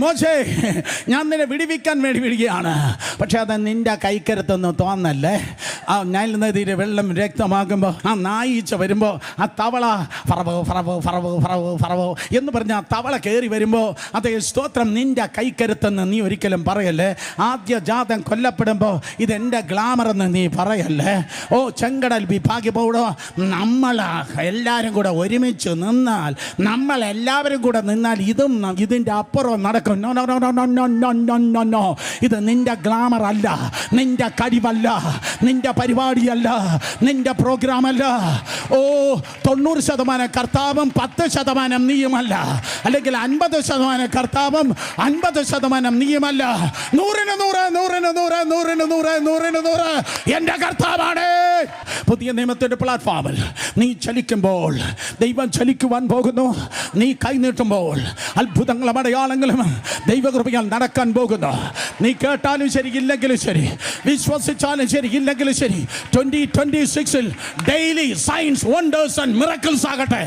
മോശേ, ഞാൻ നിന്നെ വിടുവിക്കാൻ വേണ്ടി വിടുകയാണ്. പക്ഷെ അത് നിന്റെ കൈക്കരുത്തൊന്നും തോന്നല്ലേ. ആ നൈൽ നദിയിലെ വെള്ളം രക്തമാകുമ്പോൾ, ആ നായീച്ച വരുമ്പോൾ, ആ തവള ഫറവോ ഫറവോ ഫറവോ ഫറവോ ഫറവോ എന്ന് പറഞ്ഞ ആ തവള കയറി വരുമ്പോൾ, അതേ സ്തോത്രം, നിന്റെ കൈക്കരുത്തെന്ന് നീ ഒരിക്കലും പറയല്ലേ. ആദ്യ ജാതം കൊല്ലപ്പെടുമ്പോൾ ഇതെൻ്റെ ഗ്ലാമർ എന്ന് നീ പറയല്ലേ. ഓ ചെങ്കടൽ വിഭാഗ്യപ്പോഴോ നമ്മൾ എല്ലാവരും കൂടെ ഒരുമിച്ച് നിന്നാൽ, നമ്മളെല്ലാവരും കൂടെ നിന്നാൽ ഇതും ഇതിൻ്റെ അപ്പുറം നടക്കും. No no no no no no no no no. ഇത് നിന്റെ ഗ്ലാമർ അല്ല, നിന്റെ കഴിവല്ല, നിന്റെ പരിപാടിയല്ല, നിന്റെ പ്രോഗ്രാം അല്ല. ഓ 90% കർത്താവും 10% നീയുമല്ല, അല്ലെങ്കിൽ 50% കർത്താവും 50% നീയുമല്ല. 100 എന്റെ കർത്താവാണ്. പുതിയ നിയമത്തിന്റെ പ്ലാറ്റ്ഫോമിൽ നീ ചലിക്കുമ്പോൾ ദൈവം ചലിക്കുവാൻ പോകുന്നു. നീ കൈനീട്ടുമ്പോൾ അത്ഭുതങ്ങളും അടയാളങ്ങളും ദൈവകൃപയാൽ നടക്കാൻ പോകുന്നു. നീ കേട്ടാലും ശരി, ഇല്ലെങ്കിലും ശരി, വിശ്വസിച്ചാലും ശരി, ഇല്ലെങ്കിലും ശരി, 2026 daily signs, wonders and miracles ആകട്ടെ.